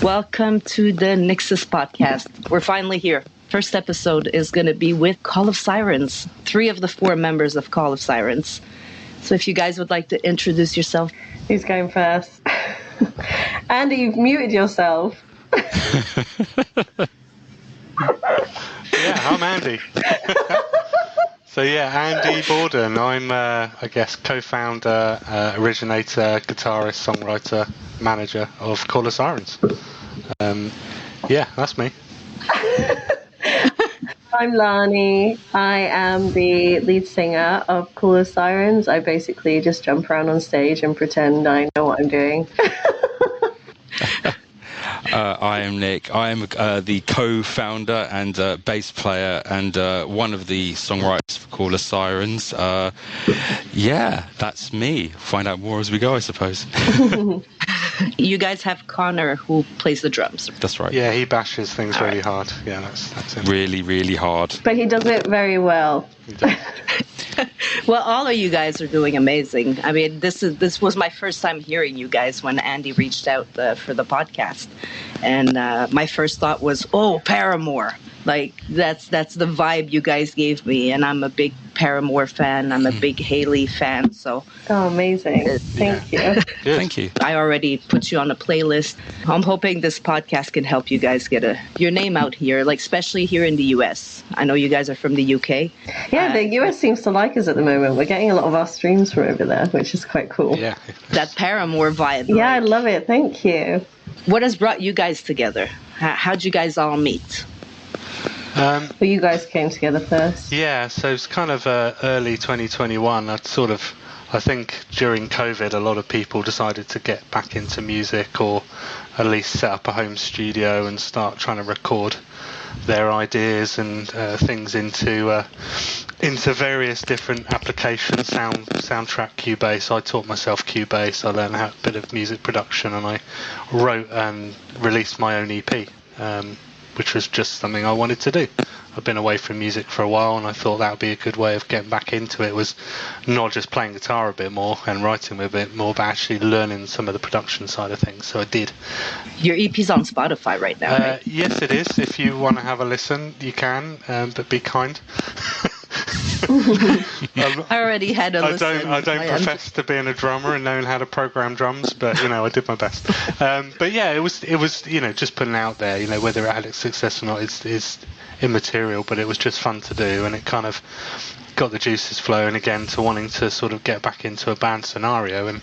Welcome to the NYXUS Podcast. We're finally here. First episode is going to be with Call of Sirens, 3 of the 4 members of Call of Sirens. So if you guys would like to introduce yourself. Who's going first? Andy, you've muted yourself. Yeah, I'm Andy. So Andy Borden. I'm, I guess, co-founder, originator, guitarist, songwriter, manager of Call of Sirens. That's me. I'm Melany. I am the lead singer of Call of Sirens. I basically just jump around on stage and pretend I know what I'm doing. I am Nick. I am the co-founder and bass player and one of the songwriters for Call of Sirens. That's me. Find out more as we go, I suppose. You guys have Connor, who plays the drums. That's right. Yeah, he bashes things really hard. Yeah, that's him. Really, really hard. But he does it very well. Well, all of you guys are doing amazing. I mean, this was my first time hearing you guys when Andy reached out for the podcast. And my first thought was, Paramore. Like, that's the vibe you guys gave me. And I'm a big Paramore fan. I'm a big Haley fan. So. Oh, amazing. Thank you. Thank you. I already put you on a playlist. I'm hoping this podcast can help you guys get your name out here, like especially here in the US. I know you guys are from the UK. Yeah, the US seems to like us at the moment. We're getting a lot of our streams from over there, which is quite cool. Yeah. That Paramore vibe. Yeah, right? I love it. Thank you. What has brought you guys together? How'd you guys all meet? Well, you guys came together first. Yeah, so it's kind of early 2021. I think during COVID, a lot of people decided to get back into music or at least set up a home studio and start trying to record their ideas and things into various different applications, soundtrack, Cubase. I taught myself Cubase. I learned a bit of music production, and I wrote and released my own EP, which was just something I wanted to do. I've been away from music for a while, and I thought that would be a good way of getting back into it, was not just playing guitar a bit more and writing a bit more, but actually learning some of the production side of things. So I did. Your EP's on Spotify right now, right? Yes, it is. If you want to have a listen, you can, but be kind. I already had a listen. I don't profess to being a drummer and knowing how to program drums, but I did my best. But yeah, it was just putting it out there. Whether it had its success or not is immaterial, but it was just fun to do, and it kind of got the juices flowing again to wanting to sort of get back into a band scenario. And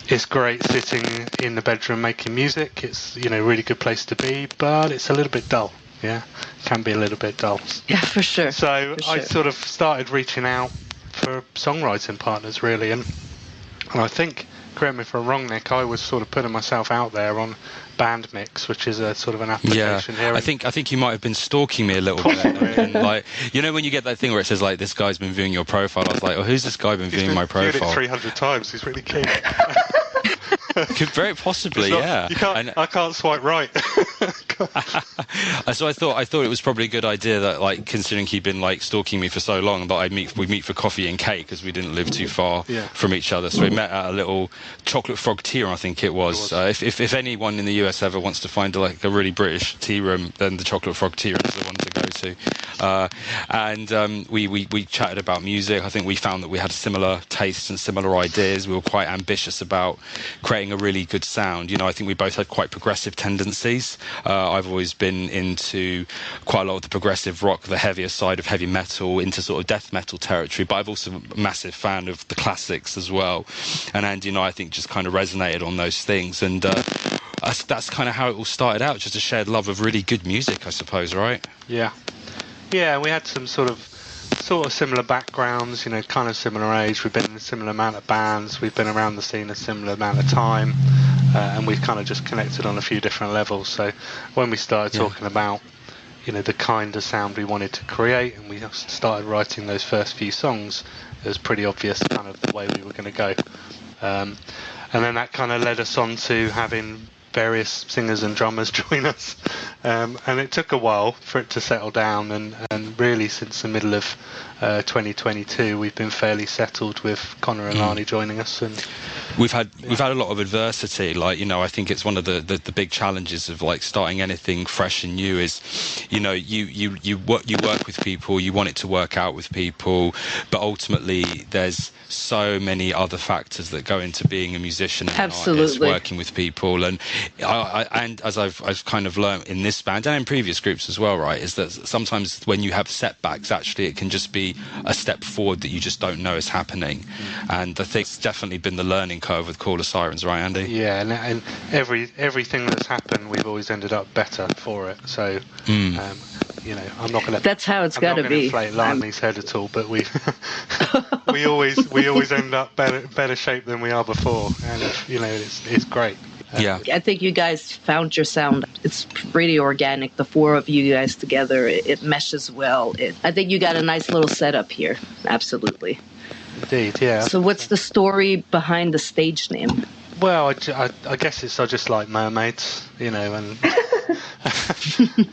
it's great sitting in the bedroom making music. It's a really good place to be, but it's a little bit dull. Yeah, can be a little bit dull. Yeah, for sure. So I sort of started reaching out for songwriting partners, really, and I think, correct me if I'm wrong, Nick, I was sort of putting myself out there on Bandmix, which is a sort of an application here. I think you might have been stalking me a little bit. And when you get that thing where it says like, this guy's been viewing your profile, I was like, who's this guy been viewing my profile? He's been viewed it 300 times. He's really keen. Could very possibly, yeah. I can't swipe right. So I thought it was probably a good idea that, like, considering he'd been like stalking me for so long, that we'd meet for coffee and cake, because we didn't live too far from each other. So we met at a little Chocolate Frog tea room, I think it was. If anyone in the US ever wants to find a really British tea room, then the Chocolate Frog tea room is the one to go to. We chatted about music. I think we found that we had similar tastes and similar ideas. We were quite ambitious about creating a really good sound. I think we both had quite progressive tendencies. I've always been into quite a lot of the progressive rock, the heavier side of heavy metal, into sort of death metal territory, but I've also a massive fan of the classics as well. And Andy, I think, just kind of resonated on those things. And that's kind of how it all started out, just a shared love of really good music, I suppose, right? Yeah, we had some sort of similar backgrounds, kind of similar age. We've been in a similar amount of bands. We've been around the scene a similar amount of time, and we've kind of just connected on a few different levels. So when we started talking about, the kind of sound we wanted to create, and we started writing those first few songs, it was pretty obvious kind of the way we were going to go. And then that kind of led us on to having various singers and drummers join us, and it took a while for it to settle down, and really since the middle of 2022 we've been fairly settled with Connor and Lani joining us, and we've had a lot of adversity. Like, I think it's one of the big challenges of like starting anything fresh and new is, you work with people, you want it to work out with people, but ultimately there's so many other factors that go into being a musician and Absolutely. artist, working with people. And and as I've kind of learned in this band and in previous groups as well, right, is that sometimes when you have setbacks, actually it can just be a step forward that you just don't know is happening. And I think it's definitely been the learning curve with Call of Sirens, right, Andy? Yeah, and everything that's happened, we've always ended up better for it. So, I'm not going to. That's how it's got to be. Inflate Lany's head at all, but we always end up better shape than we are before, and it's great. Yeah, I think you guys found your sound. It's pretty organic. The four of you guys together, it meshes well. I think you got a nice little setup here. Absolutely. Indeed, yeah. So what's the story behind the stage name? Well, I guess I just like mermaids, and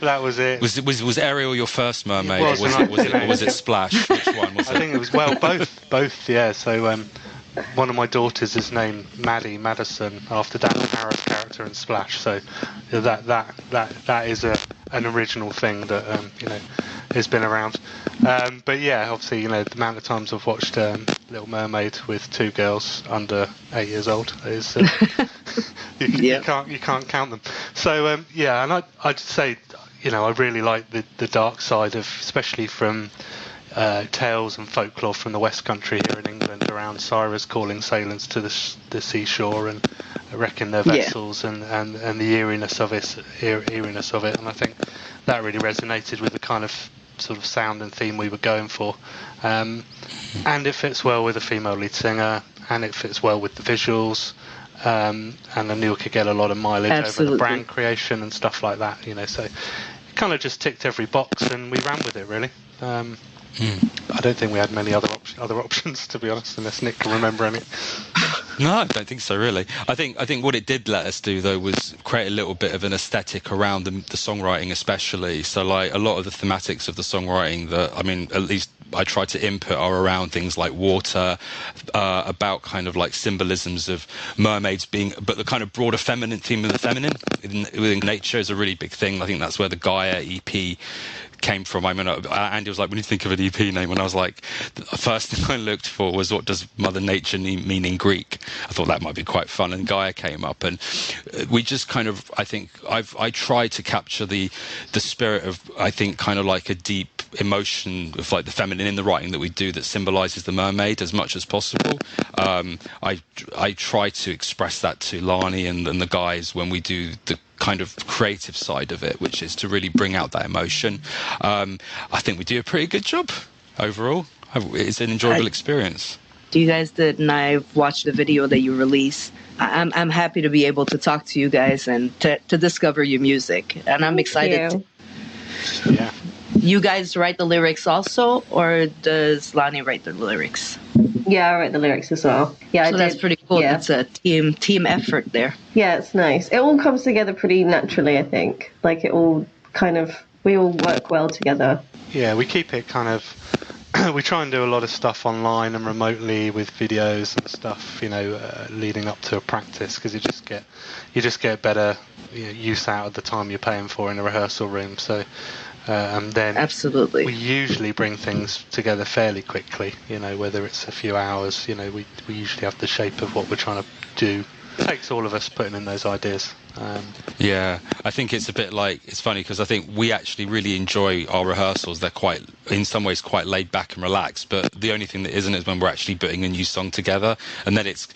that was it. Was Ariel your first mermaid, It was, or was it Splash? Which one was it? I think it was both. Yeah. So one of my daughters is named Madison after Dan Harrow's character in Splash. So that is an original thing that has been around. But yeah, obviously, the amount of times I've watched Little Mermaid with two girls under 8 years old is you can't count them. So and I'd say I really like the dark side of, especially from tales and folklore from the West Country here in England, around Cyrus calling sailors to the seashore and wrecking their vessels, and the eeriness of it. And I think that really resonated with the kind of sort of sound and theme we were going for, and it fits well with a female lead singer, and it fits well with the visuals, and I knew I could get a lot of mileage over the brand creation and stuff like that, so it kind of just ticked every box and we ran with it, really. I don't think we had many other options, to be honest, unless Nick can remember any. No, I don't think so, really. I think what it did let us do, though, was create a little bit of an aesthetic around the songwriting, especially. So, like, a lot of the thematics of the songwriting that, at least I try to input are around things like water, about kind of like symbolisms of mermaids but the kind of broader feminine theme of the feminine within nature is a really big thing. I think that's where the Gaia EP came from. Andy was like, "We need to think of an EP name," and I was like, the first thing I looked for was, what does Mother Nature mean in Greek? I thought that might be quite fun, and Gaia came up, and we just kind of, I think I try to capture the spirit of, I think, kind of like a deep emotion of like the feminine in the writing that we do that symbolizes the mermaid as much as possible. I try to express that to Lany and the guys when we do the kind of creative side of it, which is to really bring out that emotion. I think we do a pretty good job overall. It's an enjoyable experience. You guys did, and I've watched the video that you released. I'm happy to be able to talk to you guys and to discover your music, and I'm excited. Yeah. You guys write the lyrics also, or does Lany write the lyrics? Yeah, I write the lyrics as well. Yeah, so that's pretty cool. Yeah. It's a team effort there. Yeah, it's nice. It all comes together pretty naturally, I think. Like, we all work well together. Yeah, we keep it kind of. We try and do a lot of stuff online and remotely with videos and stuff, leading up to a practice, because you just get better use out of the time you're paying for in a rehearsal room. So. And then absolutely, we usually bring things together fairly quickly. Whether it's a few hours. We usually have the shape of what we're trying to do. It takes all of us putting in those ideas. Yeah, I think it's a bit like, it's funny because I think we actually really enjoy our rehearsals. They're quite, in some ways, quite laid back and relaxed. But the only thing that isn't is when we're actually putting a new song together, and then it's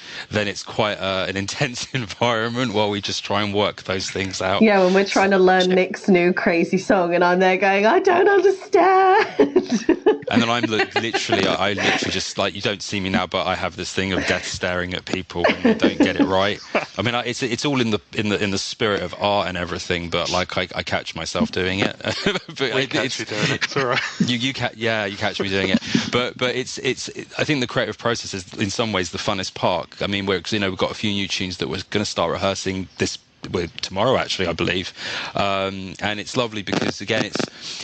quite an intense environment while we just try and work those things out. Yeah, when we're trying to learn Nick's new crazy song, and I'm there going, I don't understand. And then I literally just, like, you don't see me now, but I have this thing of death staring at people when they don't get it right. It's all in the spirit of art and everything, but like I catch myself doing it. But we catch you doing it. It's all right. You catch me doing it. But it's I think the creative process is in some ways the funnest part. We've got a few new tunes that we're going to start rehearsing this tomorrow, actually, I believe. And it's lovely because, again,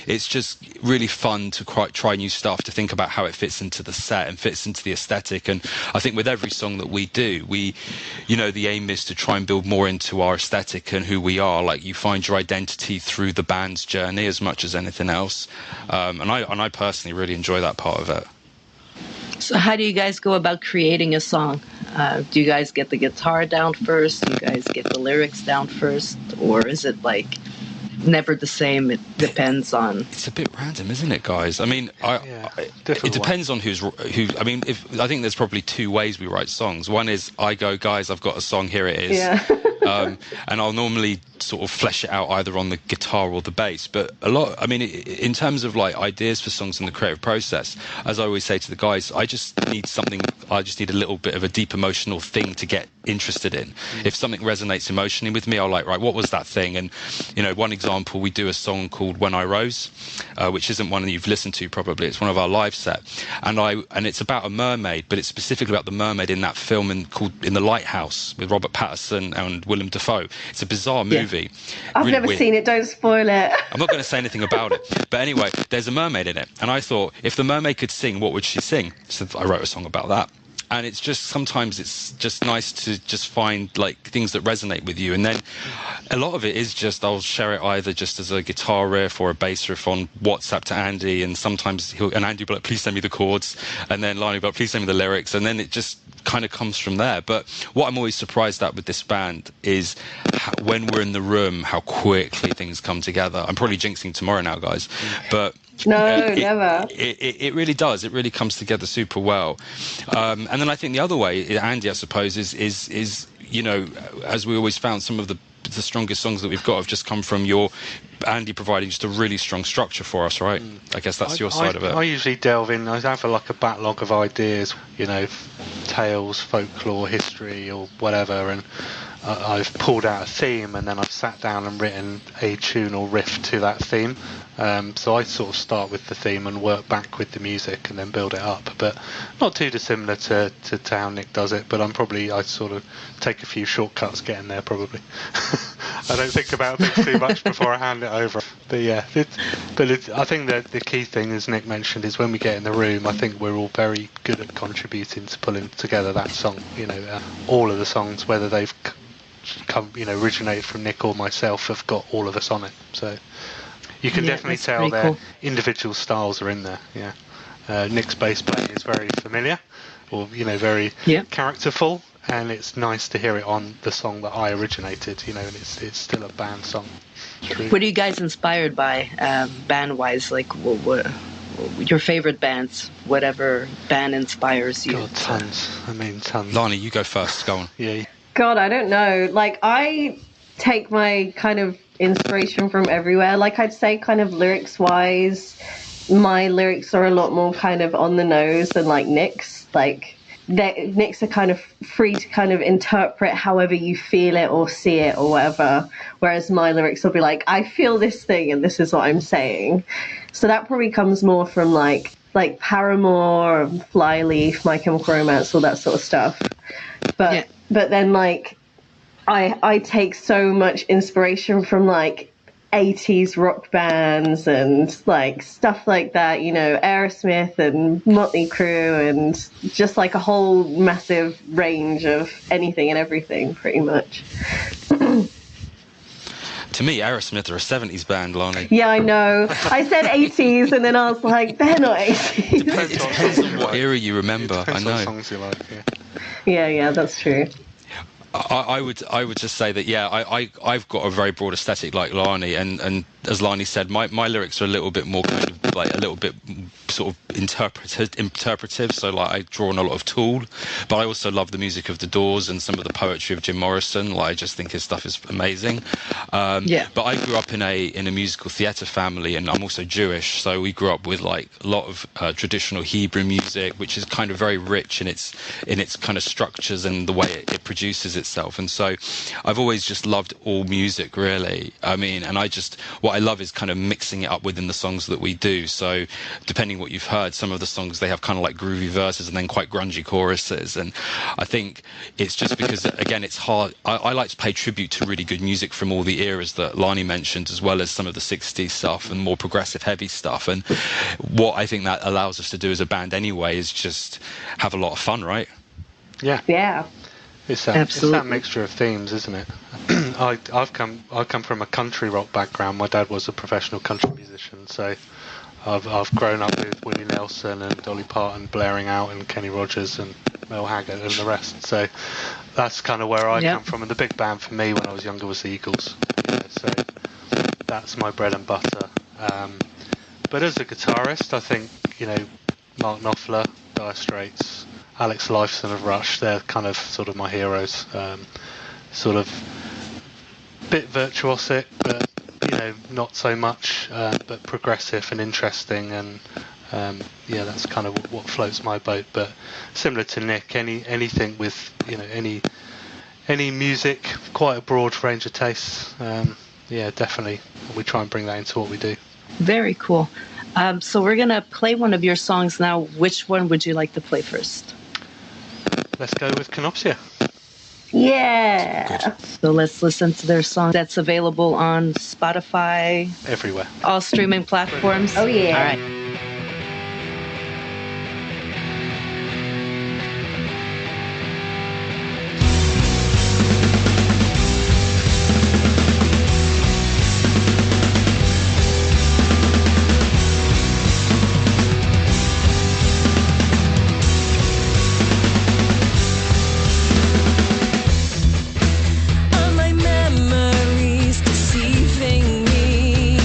it's just really fun to try new stuff, to think about how it fits into the set and fits into the aesthetic. And I think with every song that we do, the aim is to try and build more into our aesthetic and who we are. Like, you find your identity through the band's journey as much as anything else. And I personally really enjoy that part of it. So how do you guys go about creating a song? Do you guys get the guitar down first? Do you guys get the lyrics down first? Or is it like never the same? It depends on... It's a bit random, isn't it, guys? I mean, it depends on who. I mean, I think there's probably two ways we write songs. One is I go, guys, I've got a song, here it is. Yeah. And I'll normally sort of flesh it out either on the guitar or the bass. But in terms of like ideas for songs in the creative process, as I always say to the guys, I just need a little bit of a deep emotional thing to get interested in. If something resonates emotionally with me, I'll like, right, what was that thing? And, one example, we do a song called When I Rose, which isn't one that you've listened to probably. It's one of our live set. And it's about a mermaid, but it's specifically about the mermaid in that film called In the Lighthouse with Robert Pattinson and Willem Dafoe. It's a bizarre movie. I've never seen it, don't spoil it. I'm not going to say anything about it. But anyway, there's a mermaid in it. And I thought, if the mermaid could sing, what would she sing? So I wrote a song about that. And it's just, sometimes it's just nice to just find like things that resonate with you. And then a lot of it is just, I'll share it either just as a guitar riff or a bass riff on WhatsApp to Andy. And sometimes Andy will be like, please send me the chords. And then Melany will be like, please send me the lyrics. And then it just kind of comes from there. But what I'm always surprised at with this band is when we're in the room, how quickly things come together. I'm probably jinxing tomorrow now, guys. But... never. It really does. It really comes together super well. And then I think the other way, Andy, I suppose, is as we always found, some of the strongest songs that we've got have just come from Andy providing just a really strong structure for us, right? I guess that's your side of it. I usually delve in. I have a backlog of ideas, tales, folklore, history, or whatever, and I've pulled out a theme, and then I've sat down and written a tune or riff to that theme. So I sort of start with the theme and work back with the music and then build it up, but not too dissimilar to how Nick does it. But I sort of take a few shortcuts getting there, probably. I don't think about things too much before I hand it over. But yeah, I think that the key thing, as Nick mentioned, is when we get in the room, I think we're all very good at contributing to pulling together that song. All of the songs, whether they've come, originated from Nick or myself, have got all of us on it. So you can definitely tell their individual styles are in there. Yeah, Nick's bass playing is very familiar, or very characterful, and it's nice to hear it on the song that I originated. And it's still a band song. What are you guys inspired by, band-wise? Like, what your favorite bands? Whatever band inspires you. God, tons. Tons. Lani, you go first. Go on. Yeah. God, I don't know. Like, I take my kind of inspiration from everywhere. Like, I'd say kind of lyrics-wise, my lyrics are a lot more kind of on the nose than like Nick's. Like, Nick's are kind of free to kind of interpret however you feel it or see it or whatever. Whereas my lyrics will be like, I feel this thing and this is what I'm saying. So that probably comes more from like Paramore, Flyleaf, My Chemical Romance, all that sort of stuff. But then, like, I take so much inspiration from, like, 80s rock bands and, like, stuff like that, Aerosmith and Motley Crue and just, like, a whole massive range of anything and everything, pretty much. To me, Aerosmith are a 70s band, Lani. Yeah, I know. I said 80s, and then I was like, they're not 80s. It depends on what era you remember. I know. What songs you like, Yeah, that's true. I would just say that I've got a very broad aesthetic like Lani, and as Lani said, my lyrics are a little bit more kind of like a little bit sort of interpretive. So like I draw on a lot of Tool, but I also love the music of The Doors and some of the poetry of Jim Morrison. Like I just think his stuff is amazing. But I grew up in a musical theatre family, and I'm also Jewish, so we grew up with like a lot of traditional Hebrew music, which is kind of very rich in its kind of structures and the way it produces itself. And so I've always just loved all music, really. I mean, and what I love is kind of mixing it up within the songs that we do. So depending what you've heard, some of the songs, they have kind of like groovy verses and then quite grungy choruses. And I think it's just because, again, it's hard. I like to pay tribute to really good music from all the eras that Lani mentioned, as well as some of the 60s stuff and more progressive heavy stuff. And what I think that allows us to do as a band anyway is just have a lot of fun, right? Yeah. It's that mixture of themes, isn't it? I come from a country rock background. My dad was a professional country musician, so I've grown up with Willie Nelson and Dolly Parton blaring out, and Kenny Rogers and Mel Haggard and the rest. So that's kind of where I come from. And the big band for me when I was younger was the Eagles. So that's my bread and butter. But as a guitarist, I think, Mark Knopfler, Dire Straits, Alex Lifeson of Rush, they're kind of sort of my heroes. Sort of bit virtuosic, but not so much, but progressive and interesting, and that's kind of what floats my boat. But similar to Nick, anything with any music, quite a broad range of tastes. Definitely, we try and bring that into what we do. Very cool. So we're gonna play one of your songs now. Which one would you like to play first? Let's go with Canopsia. Yeah. So let's listen to their song that's available on Spotify. Everywhere. All streaming platforms. Oh, yeah. All right. Memories deceiving me.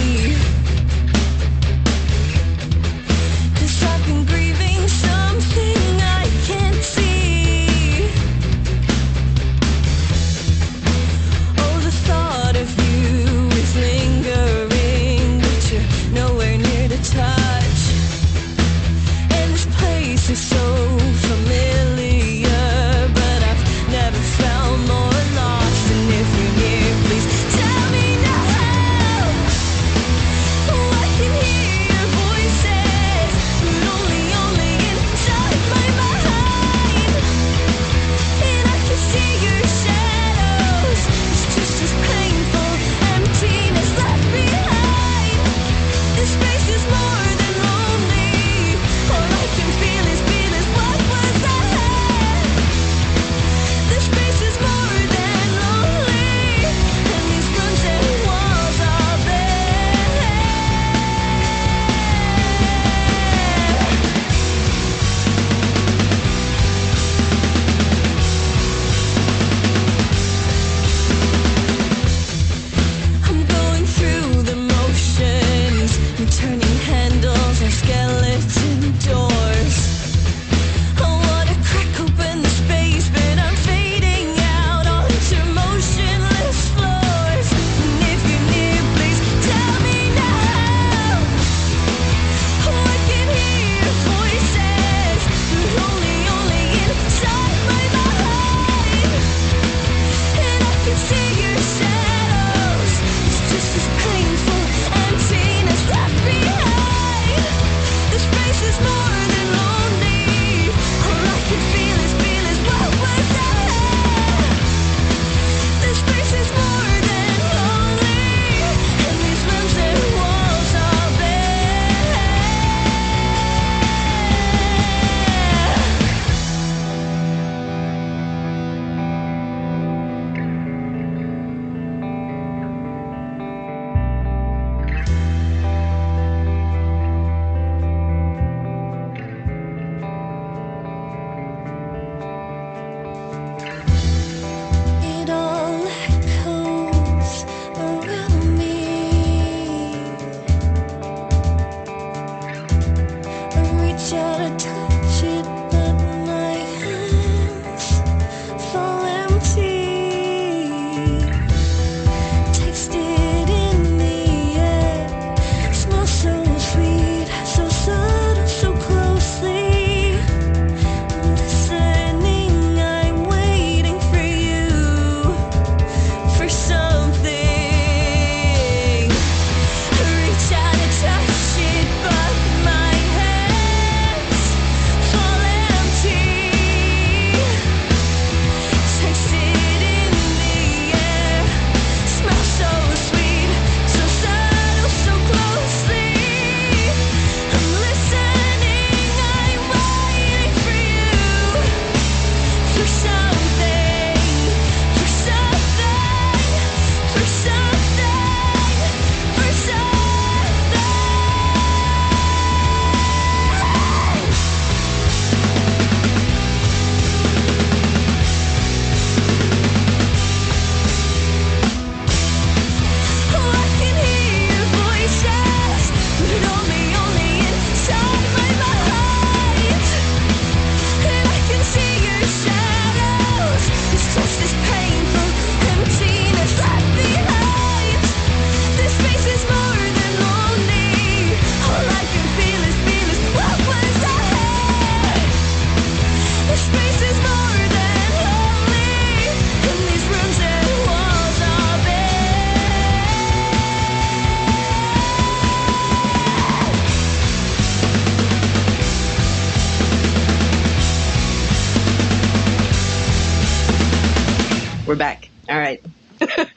right.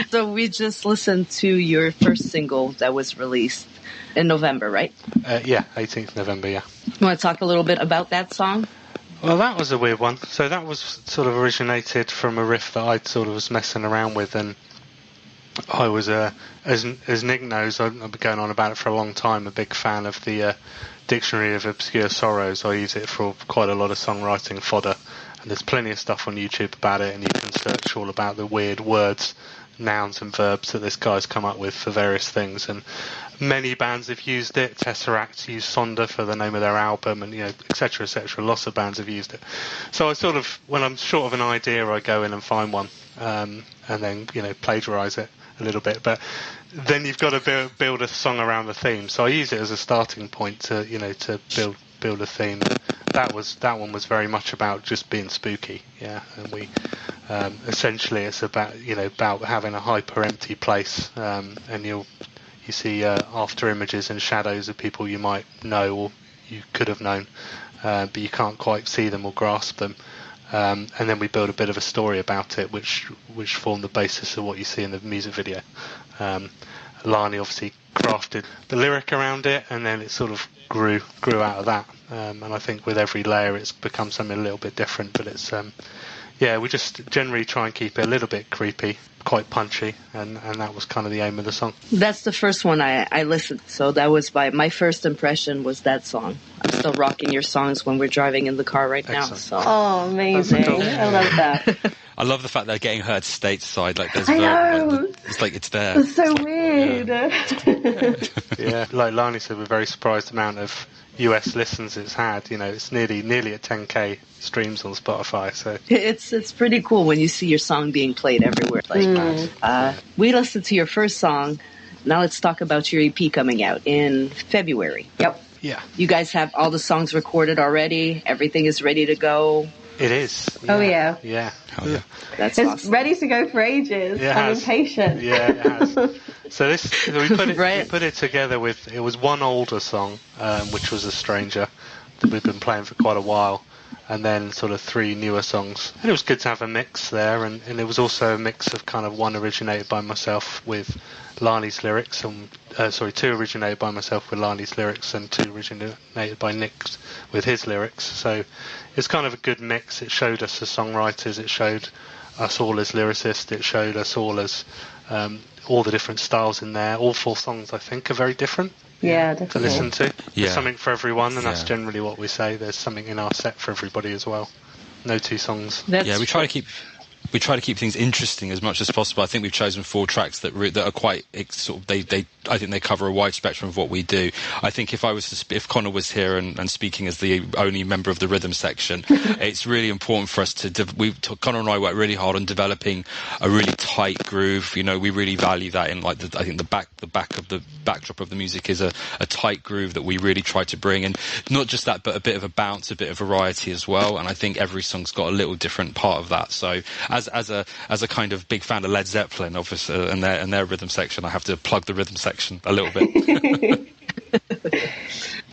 So we just listened to your first single that was released in November, right? Yeah, 18th November, yeah. You want to talk a little bit about that song? Well, that was a weird one. So that was sort of originated from a riff that I sort of was messing around with, and I was, as Nick knows, I've been going on about it for a long time, a big fan of the Dictionary of Obscure Sorrows. I use it for quite a lot of songwriting fodder, and there's plenty of stuff on YouTube about it, and you can search all about the weird words, nouns and verbs that this guy's come up with for various things, and many bands have used it. Tesseract used Sonder for the name of their album, and etc, etc. Lots of bands have used it. So I sort of, when I'm short of an idea, I go in and find one, and then plagiarise it a little bit. But then you've got to build a song around the theme. So I use it as a starting point to to build a theme. That one was very much about just being spooky, and we essentially it's about about having a hyper empty place, and you see after images and shadows of people you might know or you could have known, but you can't quite see them or grasp them, and then we build a bit of a story about it, which formed the basis of what you see in the music video. Lani obviously crafted the lyric around it, and then it sort of grew out of that, and I think with every layer it's become something a little bit different, but it's we just generally try and keep it a little bit creepy, quite punchy, and that was kind of the aim of the song. That's the first one I listened, so that was my first impression was that song. I'm still rocking your songs when we're driving in the car right now. So. Oh, amazing. I love that. I love the fact they're getting heard stateside. Like there's I know. It's like it's there. It's so weird. Yeah, like Lani said, we're very surprised the amount of US listens it's had. It's nearly at 10k streams on Spotify. So it's pretty cool when you see your song being played everywhere. We listened to your first song. Now let's talk about your EP coming out in February. Yep. Yeah. You guys have all the songs recorded already. Everything is ready to go. It is. Yeah. Oh yeah. Yeah. Oh, yeah. It's awesome. Ready to go for ages. I'm impatient. Yeah, it has. So we put it together with, it was one older song, which was A Stranger, that we've been playing for quite a while, and then sort of 3 newer songs. And it was good to have a mix there, and it was also a mix of kind of one originated by myself with Lani's lyrics, and 2 originated by myself with Lani's lyrics, and 2 originated by Nick with his lyrics. So it's kind of a good mix. It showed us as songwriters, it showed us all as lyricists, it showed us all as all the different styles in there. All 4 songs, I think, are very different. Yeah, definitely. To listen to. Yeah. There's something for everyone, and that's generally what we say. There's something in our set for everybody as well. No 2 songs. We try to keep things interesting as much as possible. I think we've chosen 4 tracks that are quite sort of I think they cover a wide spectrum of what we do. I think if Connor was here and speaking as the only member of the rhythm section, it's really important for us Connor and I work really hard on developing a really tight groove. We really value that in I think the backdrop of the music is a tight groove that we really try to bring, and not just that, but a bit of a bounce, a bit of variety as well. And I think every song's got a little different part of that. So as a kind of big fan of Led Zeppelin, obviously, and their rhythm section, I have to plug the rhythm section a little bit.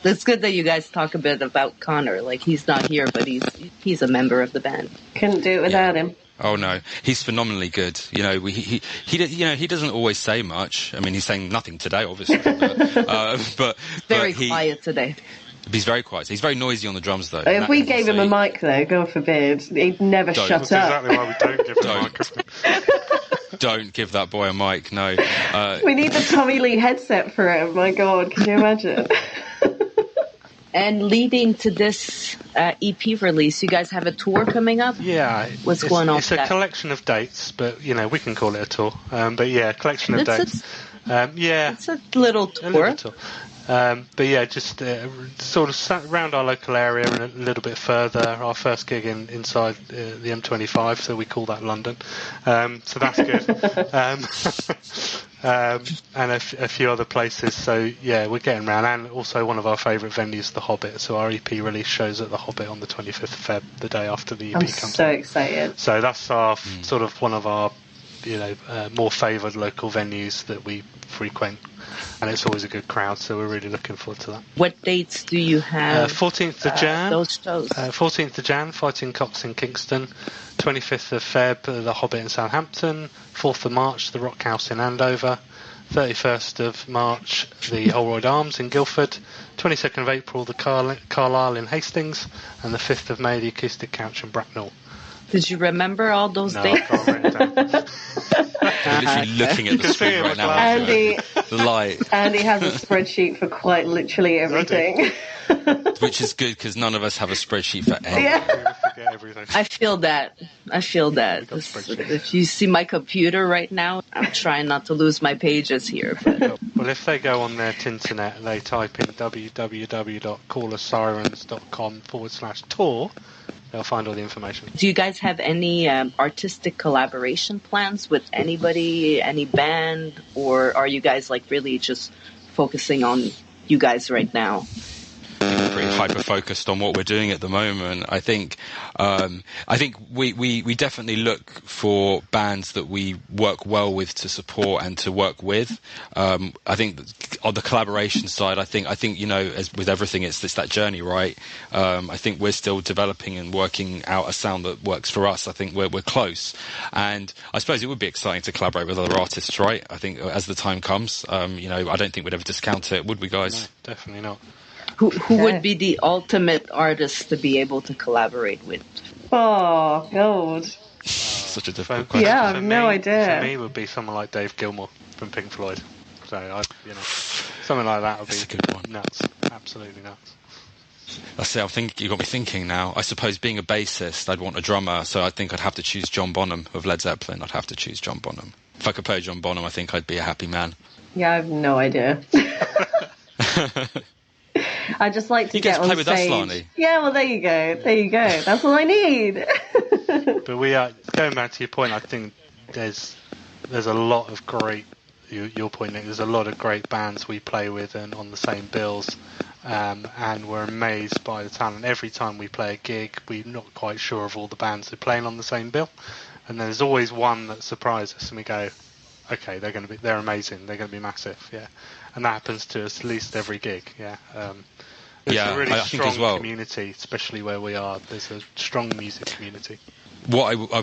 It's good that you guys talk a bit about Connor. Like, he's not here, but he's a member of the band. Couldn't do it without him. Oh no, he's phenomenally good. He doesn't always say much. I mean, he's saying nothing today, obviously. But very quiet today. He's very quiet. He's very noisy on the drums, though. If we gave him a mic, though, God forbid, he'd never shut up. That's exactly why we don't give him a microphone. Don't give that boy a mic, no. We need the Tommy Lee headset for him. My God, can you imagine? And leading to this EP release, you guys have a tour coming up? Yeah. What's going on? It's a collection of dates, but, we can call it a tour. But yeah, collection of dates. It's a little tour. A little tour. But yeah, just sort of around our local area and a little bit further. Our first gig inside the M25, so we call that London. So that's good. And a few other places. So yeah, we're getting around. And also one of our favourite venues, the Hobbit. So our EP release shows at the Hobbit on the 25th of Feb, the day after the EP comes out. I'm so excited. So that's our sort of one of our more favoured local venues that we frequent, and it's always a good crowd. So we're really looking forward to that. What dates do you have? 14th of Jan. Those shows. 14th of Jan, Fighting Cocks in Kingston. 25th of Feb, the Hobbit in Southampton. 4th of March, the Rock House in Andover. 31st of March, the Holroyd Arms in Guildford. 22nd of April, the Carlisle in Hastings. And the 5th of May, the Acoustic Couch in Bracknell. Did you remember all those No, dates? I've got it written down. I'm literally looking at the screen right now. Andy, The light, Andy has a spreadsheet for quite literally everything. which is good because none of us have a spreadsheet for anything. Yeah. Forget everything. I feel that. If you see my computer right now, I'm trying not to lose my pages here. But Well, if they go on their Tinternet, they type in www.callersirens.com/tour, they'll find all the information. do you guys have any artistic collaboration plans with anybody, any band, or are you guys like really just focusing on you guys right now? We're pretty hyper focused on what we're doing at the moment. I think we definitely look for bands that we work well with to support and to work with. I think on the collaboration side, I think as with everything, it's that journey, right? I think we're still developing and working out a sound that works for us. I think we're close, and I suppose it would be exciting to collaborate with other artists, right? I think as the time comes, I don't think we'd ever discount it, would we, guys? No, definitely not. Who would be the ultimate artist to be able to collaborate with? Oh, God. Such a difficult For- question. Yeah, I have for no me- idea. For me, would be someone like Dave Gilmour from Pink Floyd. So something like that would That's be a good one. nuts, absolutely nuts. That's it. You got me thinking now. I suppose being a bassist, I'd want a drummer, so I think I'd have to choose John Bonham of Led Zeppelin. I'd have to choose John Bonham. If I could play John Bonham, I think I'd be a happy man. Yeah, I have no idea. I just like to You get get to on play with us, stage. Lani. Yeah, well, there you go. That's all I need. But we are going back to your point. I think there's a lot of great. Your point, Nick. There's a lot of great bands we play with and on the same bills, and we're amazed by the talent. Every time we play a gig, we're not quite sure of all the bands that are playing on the same bill, and there's always one that surprises us, and we go, okay, they're amazing. They're going to be massive, yeah. And that happens to us at least every gig, yeah. There's a really I think strong as well. community, especially where we are. There's a strong music community.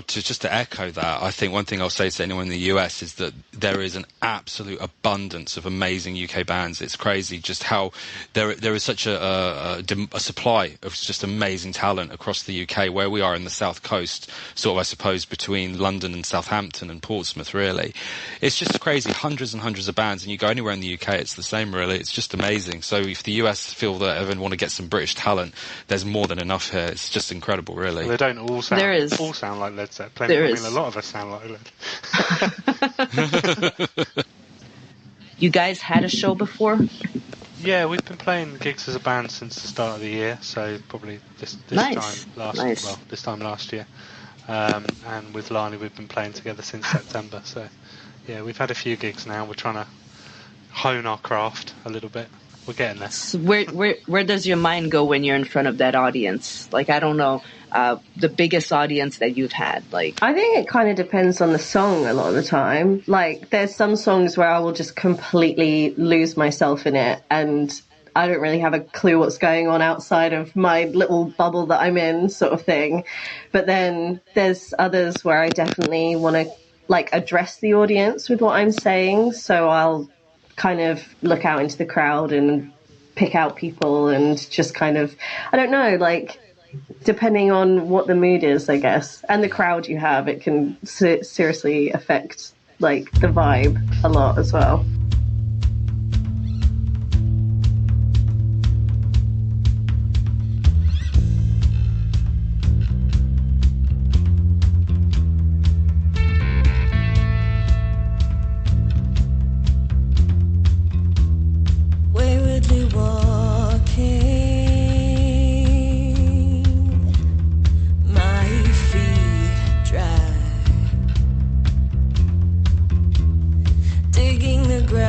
Just to echo that, I think one thing I'll say to anyone in the US is that there is an absolute abundance of amazing UK bands. It's crazy just how there is such a supply of just amazing talent across the UK, where we are in the South Coast, sort of, I suppose, between London and Southampton and Portsmouth, really. It's just crazy, hundreds and hundreds of bands, and you go anywhere in the UK, it's the same, really. It's just amazing. So if the US feel that everyone want to get some British talent, there's more than enough here. It's just incredible, really. They don't all sound like Led Zeppelin. There I is. mean, a lot of us sound like Led. You guys had a show before? Yeah, we've been playing gigs as a band since the start of the year, so probably this Nice. time last year. And with Lani, we've been playing together since September. So yeah, we've had a few gigs now. We're trying to hone our craft a little bit. We're getting there. So where does your mind go when you're in front of that audience? Like, I don't know, the biggest audience that you've had. Like, I think it kind of depends on the song a lot of the time. Like, there's some songs where I will just completely lose myself in it, and I don't really have a clue what's going on outside of my little bubble that I'm in, sort of thing. But then there's others where I definitely want to, like, address the audience with what I'm saying. So I'll kind of look out into the crowd and pick out people and just kind of, I don't know, like, depending on what the mood is, I guess, and the crowd you have, it can seriously affect, like, the vibe a lot as well. Waywardly walking, my feet dry, digging the ground.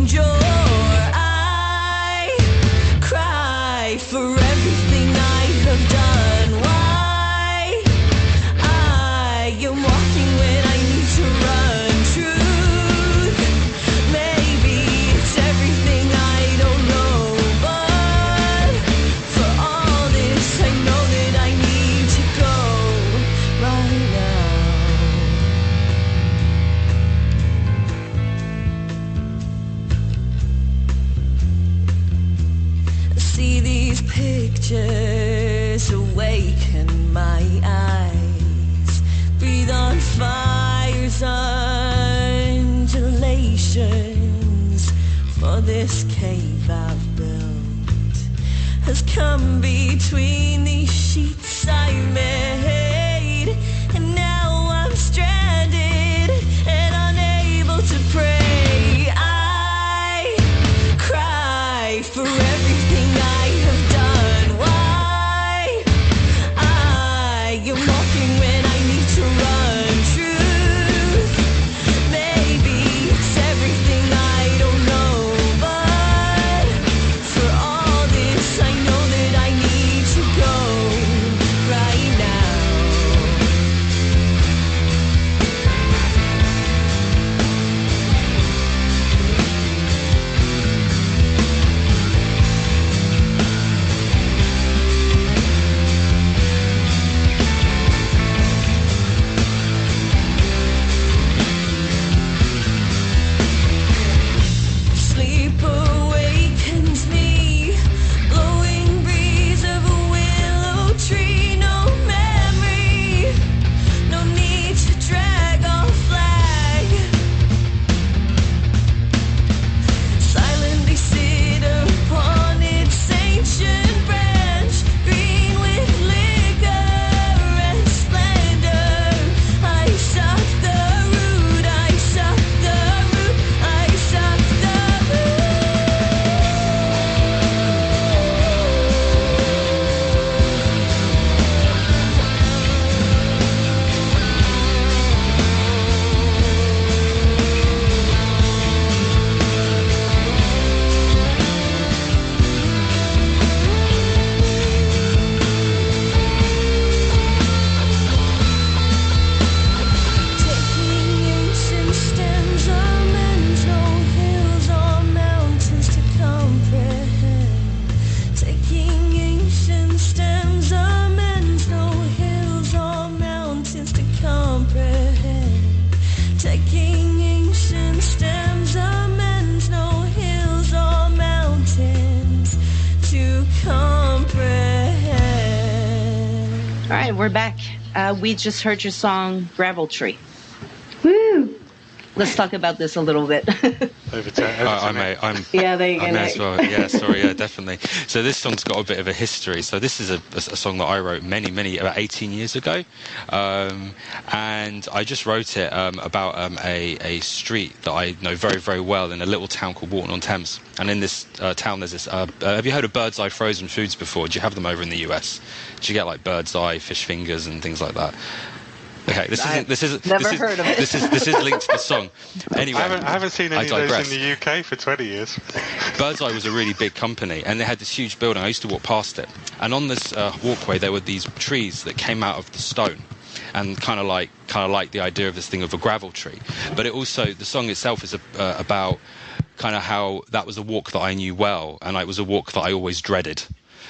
danger. I cry for everything I have done. Why I am walking when I need to run. Truth, maybe it's everything I don't know, but for all this I know that I need to go right now. See these pictures awaken my eyes. Breathe on fire's undulations. For this cave I've built has come between these sheets I made, and now I'm stranded and unable to pray. I cry for everything I have done. Why I am walking when I need to run. Truth, maybe it's everything I don't know, but for all this I know that I need to go right now. Sleep awakens me, blowing breeze of a willow tree. No memory, no need to drag or flag. Silently sit upon its ancient branch, green with liquor and splendor. I suck the root, I suck the root, I suck the taking ancient stems or mental hills or mountains to comprehend. Taking ancient stems or mental hills or mountains to comprehend. Taking ancient stems or mental hills or mountains to comprehend. All right, we're back. We just heard your song Gravel Tree. Woo! Let's talk about this a little bit. Over to Nick. I'm Yeah, there you go, I may Nick. as well. Yeah, sorry, yeah, definitely. So this song's got a bit of a history. So this is a song that I wrote about 18 years ago, and I just wrote it about a street that I know very, very well in a little town called Walton-on-Thames. And in this town, there's this. Have you heard of Bird's Eye frozen foods before? Do you have them over in the US? Do you get like Bird's Eye fish fingers and things like that? Okay, this is never heard of it. This is linked to the song. Anyway, I haven't seen any of digress. those in the UK for 20 years. Bird's Eye was a really big company, and they had this huge building. I used to walk past it, and on this walkway there were these trees that came out of the stone, and kind of like the idea of this thing of a gravel tree. But it also, the song itself is about kind of how that was a walk that I knew well, and it was a walk that I always dreaded.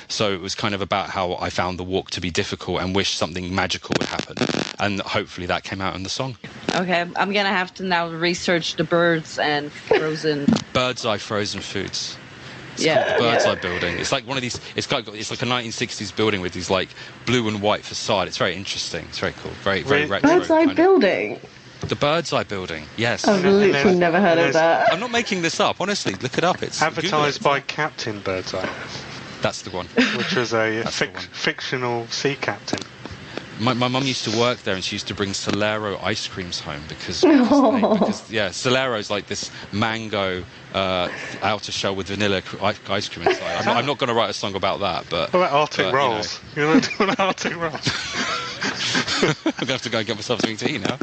So it was kind of about how I found the walk to be difficult and wished something magical would happen. And hopefully that came out in the song. Okay, I'm going to have to now research the Bird's Eye frozen foods. It's Yeah, called the Bird's yeah. Eye building. It's like one of these. It's like a 1960s building with these like blue and white facade. It's very interesting. It's very cool. Very retro. Bird's Eye kind of. building. The Bird's Eye building. Yes. I've literally never heard of that. I'm not making this up. Honestly, look it up. It's Advertised Google by it. Captain Birdseye, That's the one. which was a That's the one. fictional sea captain. My mum used to work there, and she used to bring Solero ice creams home because Solero's like this mango outer shell with vanilla ice cream inside. I'm not going to write a song about that, but What about Arctic but, rolls? You're not doing Arctic rolls. I'm going to have to go and get myself something to eat now.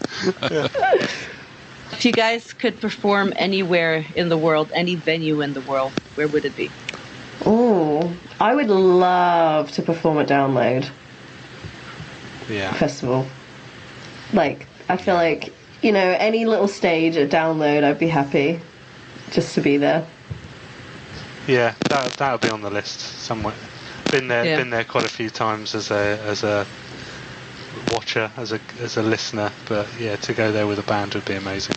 If you guys could perform anywhere in the world, any venue in the world, where would it be? Oh, I would love to perform at Download Yeah. Festival. Like, I feel like, you know, any little stage at Download, I'd be happy just to be there. Yeah, that'll be on the list somewhere. Been there quite a few times as a watcher, as a listener, but yeah, to go there with a band would be amazing.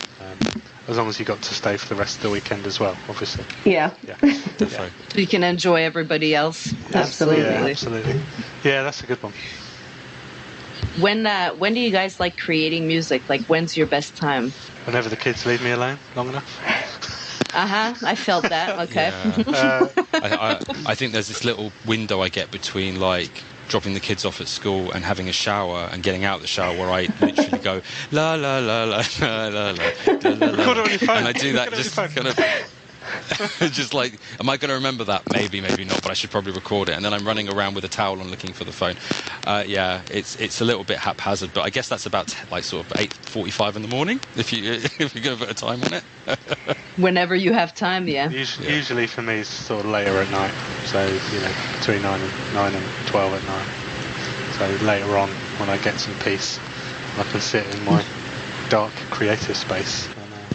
As long as you got to stay for the rest of the weekend as well, obviously. Yeah. Definitely. So you can enjoy everybody else. Absolutely. Yeah, absolutely. Yeah, that's a good one. When do you guys like creating music? Like, when's your best time? Whenever the kids leave me alone long enough. I felt that. Okay. Yeah. I think there's this little window I get between like dropping the kids off at school and having a shower and getting out the shower where I literally go la la la la la la la la la, Record it on your phone. and I do that just kind of just like, am I going to remember that? Maybe not, but I should probably record it. And then I'm running around with a towel and looking for the phone. Yeah, it's a little bit haphazard, but I guess that's about like sort of 8:45 in the morning if you're going to put a time on it. Whenever you have time, yeah. Usually for me it's sort of later at night, so you know, between 9 and 12 at night. So later on when I get some peace, I can sit in my dark creative space.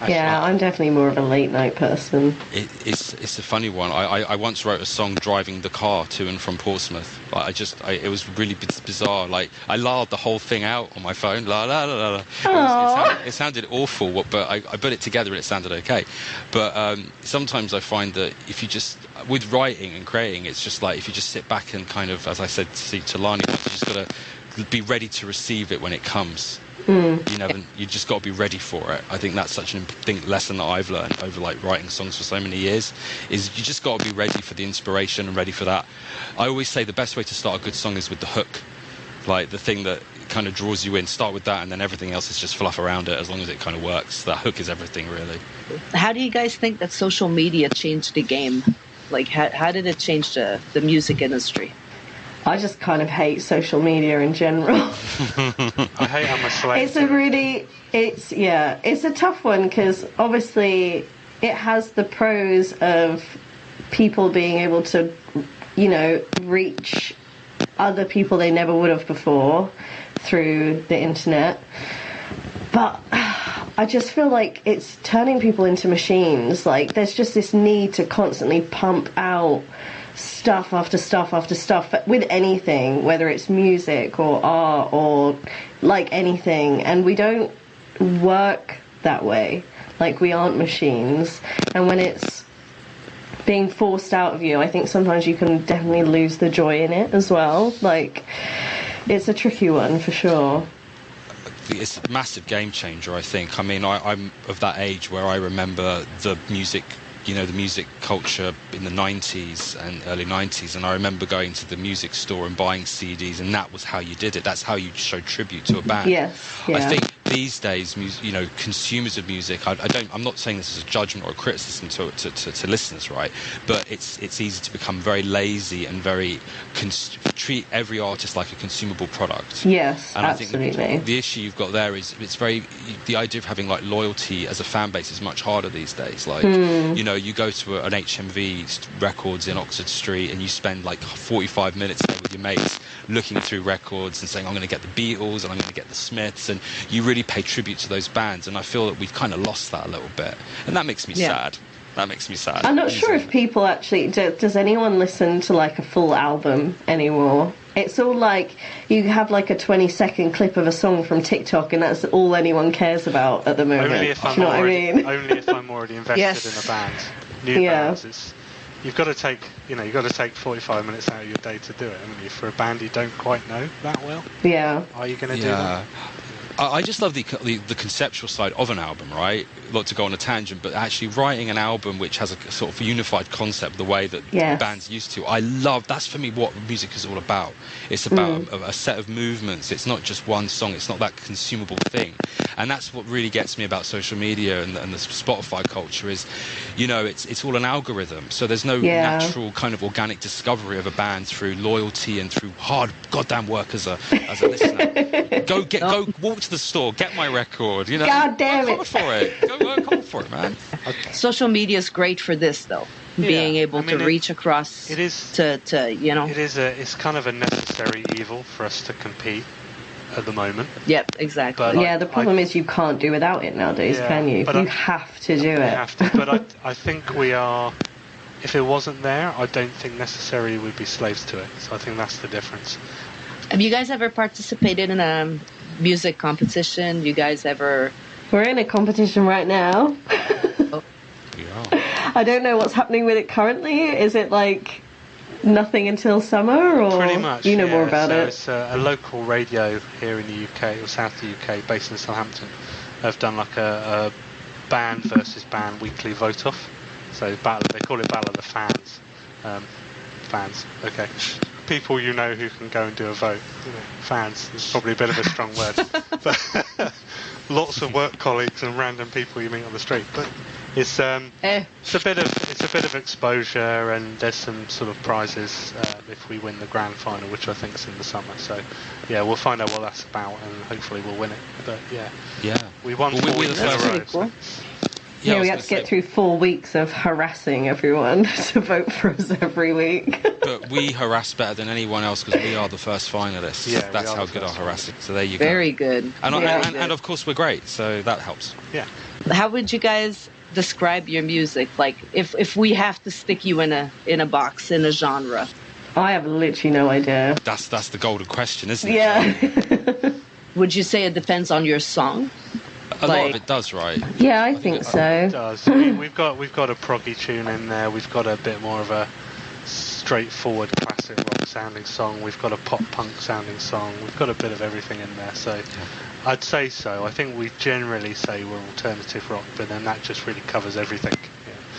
Yeah, I'm definitely more of a late night person. It's a funny one. I once wrote a song driving the car to and from Portsmouth. It was really bizarre. Like, I lard the whole thing out on my phone. La la la la. It sounded awful, but I put it together and it sounded okay. But sometimes I find that if you just, with writing and creating, it's just like if you just sit back and kind of, as I said to Lani, you just got to be ready to receive it when it comes. You just got to be ready for it. I think that's such an important lesson that I've learned over like writing songs for so many years, is you just got to be ready for the inspiration and ready for that. I always say the best way to start a good song is with the hook, like the thing that kind of draws you in. Start with that, and then everything else is just fluff around it as long as it kind of works. That hook is everything, really. How do you guys think that social media changed the game? Like, how did it change the music industry? I just kind of hate social media in general. I hate how much it's a tough one because obviously it has the pros of people being able to, you know, reach other people they never would have before through the internet. But I just feel like it's turning people into machines. Like, there's just this need to constantly pump out stuff after stuff after stuff with anything, whether it's music or art or like anything, and we don't work that way. Like, we aren't machines, and when it's being forced out of you, I think sometimes you can definitely lose the joy in it as well. Like, it's a tricky one for sure. It's a massive game changer, I think. I mean, I'm of that age where I remember the music, you know, the music culture in the 90s and early 90s, and I remember going to the music store and buying CDs, and that was how you did it. That's how you showed tribute to a band. Yes, yeah. I think these days, you know, consumers of music, I'm not saying this as a judgment or a criticism to listeners, right? But it's easy to become very lazy and very treat every artist like a consumable product. Yes, and absolutely. I think the issue you've got there is the idea of having like loyalty as a fan base is much harder these days. Like, you know, you go to an HMV Records in Oxford Street and you spend like 45 minutes there with your mates looking through records and saying, I'm going to get the Beatles and I'm going to get the Smiths, and you really pay tribute to those bands, and I feel that we've kind of lost that a little bit, and that makes me sad. That makes me sad. I'm not sure if people actually does anyone listen to like a full album anymore. It's all like you have like a 20-second clip of a song from TikTok, and that's all anyone cares about at the moment. Only if I'm already invested in a band. New bands, you've got to take 45 minutes out of your day to do it, haven't you? For a band you don't quite know that well. Yeah. Are you going to do that? I just love the conceptual side of an album, right? Not to go on a tangent, but actually writing an album which has a sort of unified concept, the way that bands used to. I love, that's for me what music is all about. It's about a set of movements. It's not just one song. It's not that consumable thing. And that's what really gets me about social media and the Spotify culture is, you know, it's all an algorithm. So there's no natural kind of organic discovery of a band through loyalty and through hard goddamn work as a listener. Go walk to the store, get my record, you know. God damn it. Go for it. Go work hard for it, man. Social media is great for this, though. Yeah, Being able I mean, to reach across. It is. To you know. It's kind of a necessary evil for us to compete at the moment. Yep, exactly. But Yeah, the problem is you can't do without it nowadays, Yeah, can you? but You I- have to do We it. have to, but I think we are. If it wasn't there, I don't think necessarily we'd be slaves to it. So I think that's the difference. Have you guys ever participated in a music competition? You guys ever? We're in a competition right now. We are. I don't know what's happening with it currently. Is it like nothing until summer, or Pretty much. you know yeah. more about so it? It's a local radio here in the UK, or south of the UK, based in Southampton. Have done like a band versus band weekly vote off. So battle. They call it Battle of the Fans. Fans. Okay. People you know who can go and do a vote. You know, fans is probably a bit of a strong word, but lots of work colleagues and random people you meet on the street. But it's a bit of exposure, and there's some sort of prizes if we win the grand final, which I think is in the summer. So yeah, we'll find out what that's about, and hopefully we'll win it. But yeah, we won Well, 4 we're weeks the in a first- row. Pretty cool. Yeah, I was we gonna had to get say, through 4 weeks of harassing everyone to vote for us every week. But we harass better than anyone else because we are the first finalists. Yeah, we That's are how the good our first harassing. So there you Very go. good. And, Yeah. and of course we're great, so that helps. Yeah. How would you guys describe your music? Like, if we have to stick you in a box, in a genre. I have literally no idea. That's the golden question, isn't it? Yeah. Would you say it depends on your song? A lot Like- of it does, right? Yeah, I think It so. does. We've got a proggy tune in there. We've got a bit more of a straightforward classic rock sounding song. We've got a pop punk sounding song. We've got a bit of everything in there. So I'd say so. I think we generally say we're alternative rock, but then that just really covers everything.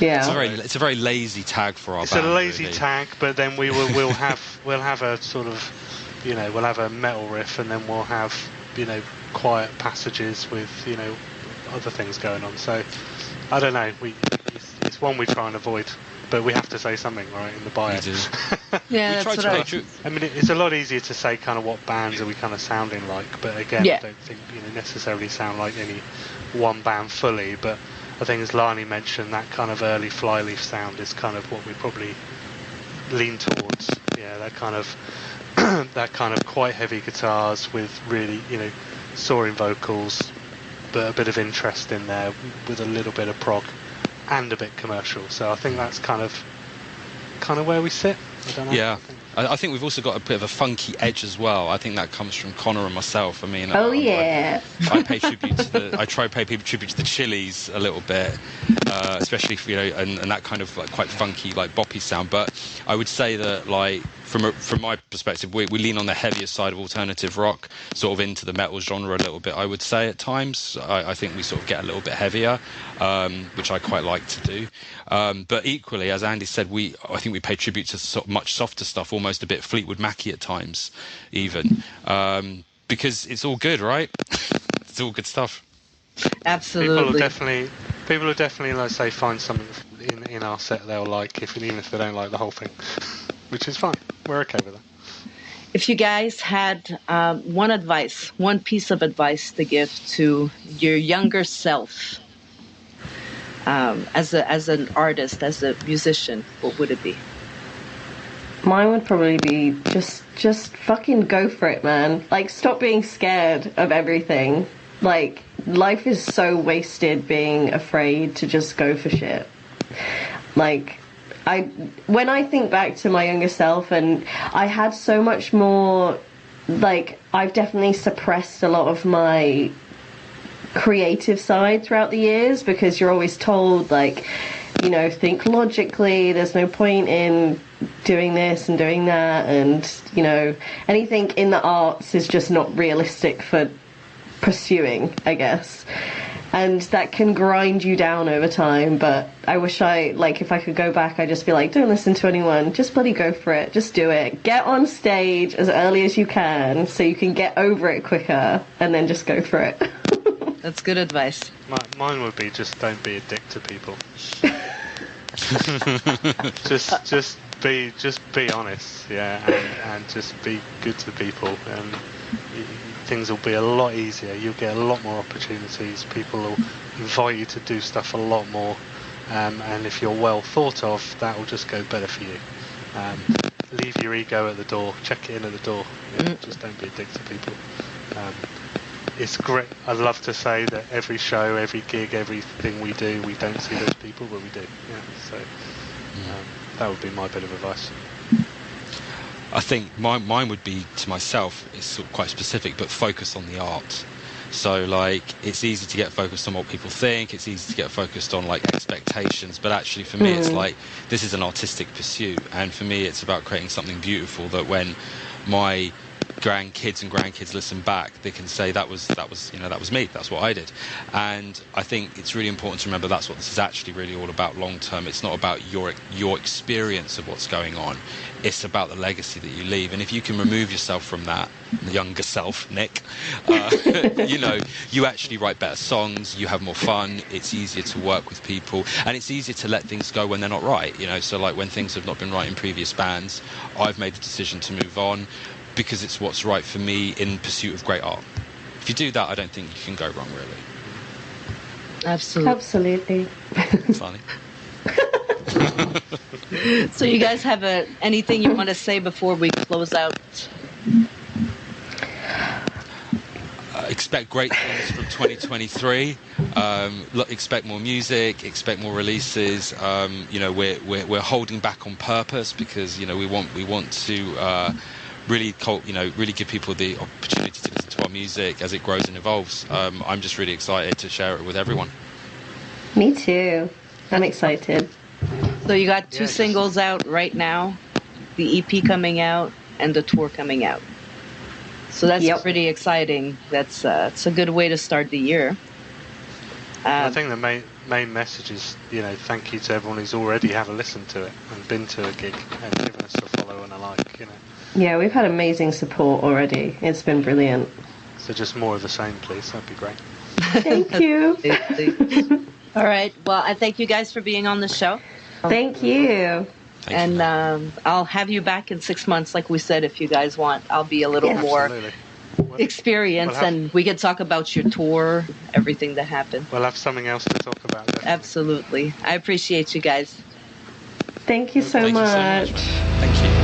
Yeah. Yeah. It's a very lazy tag for our It's band. a lazy really. tag, but then we'll have a sort of, we'll have a metal riff, and then we'll have quiet passages with other things going on. So I don't know. It's one we try and avoid, but we have to say something, right, in the bio. We do. Yeah, We that's try what to I make sure. I mean, it's a lot easier to say kind of what bands are we kind of sounding like, but again, Yeah. I don't think necessarily sound like any one band fully. But I think, as Lani mentioned, that kind of early Flyleaf sound is kind of what we probably lean towards. Yeah, that kind of quite heavy guitars with really soaring vocals, but a bit of interest in there with a little bit of prog and a bit commercial. So I think that's kind of where we sit. I don't know. Yeah. I think we've also got a bit of a funky edge as well. I think that comes from Connor and myself. I mean, Oh yeah. I pay tribute to I try to pay people tribute to the Chili's a little bit, especially for, and that kind of like quite funky, like boppy sound. But I would say that, like, from my perspective, we lean on the heavier side of alternative rock, sort of into the metal genre a little bit. I would say at times, I think we sort of get a little bit heavier, which I quite like to do. But equally, as Andy said, I think we pay tribute to much softer stuff, almost a bit Fleetwood Mackie at times, even, because it's all good, right? It's all good stuff. Absolutely. People will definitely, let's say, find something in our set they'll like, even if they don't like the whole thing, which is fine. We're okay with that. If you guys had one piece of advice to give to your younger self, as an artist, as a musician, what would it be? Mine would probably be just fucking go for it, man. Like, stop being scared of everything. Like, life is so wasted being afraid to just go for shit. Like, when I think back to my younger self, and I had so much more, like, I've definitely suppressed a lot of my creative side throughout the years, because you're always told, like, think logically, there's no point in doing this and doing that, and anything in the arts is just not realistic for pursuing, I guess. And that can grind you down over time. But I wish if I could go back, I'd just be like, don't listen to anyone, just bloody go for it, just do it, get on stage as early as you can so you can get over it quicker, and then just go for it. That's good advice. Mine would be just don't be a dick to people. just be honest, yeah, and just be good to people, and things will be a lot easier. You'll get a lot more opportunities. People will invite you to do stuff a lot more. And if you're well thought of, that will just go better for you. Leave your ego at the door. Check it in at the door. Just don't be a dick to people. It's great. I'd love to say that every show, every gig, everything we do, we don't see those people, but we do. So that would be my bit of advice. I think mine would be to myself, it's sort of quite specific, but focus on the art. So like, it's easy to get focused on what people think, it's easy to get focused on like expectations, but actually for me it's like, this is an artistic pursuit, and for me it's about creating something beautiful that when my grandkids and grandkids listen back, they can say that was me, that's what I did. And I think it's really important to remember that's what this is actually really all about long term. It's not about your experience of what's going on, it's about the legacy that you leave. And if you can remove yourself from that, the younger self, Nick, you actually write better songs, you have more fun, it's easier to work with people, and it's easier to let things go when they're not right. So like when things have not been right in previous bands, I've made the decision to move on because it's what's right for me in pursuit of great art. If you do that, I don't think you can go wrong, really. Absolutely. Funny. So you guys have anything you want to say before we close out? Expect great things from 2023. Expect more music, expect more releases. We're holding back on purpose because we want to really give people the opportunity to listen to our music as it grows and evolves. I'm just really excited to share it with everyone. Me too. I'm excited. So you got two singles out right now, the EP coming out, and the tour coming out. So that's pretty exciting. It's a good way to start the year. I think the main message is, thank you to everyone who's already had a listen to it and been to a gig and given us a follow and a like. Yeah, we've had amazing support already. It's been brilliant. So just more of the same, please. That'd be great. Thank you. All right. Well, I thank you guys for being on the show. Thank you. And I'll have you back in 6 months, like we said, if you guys want. I'll be a little more experienced, and we can talk about your tour, everything that happened. We'll have something else to talk about. Definitely. Absolutely. I appreciate you guys. Thank you so much. Thank you.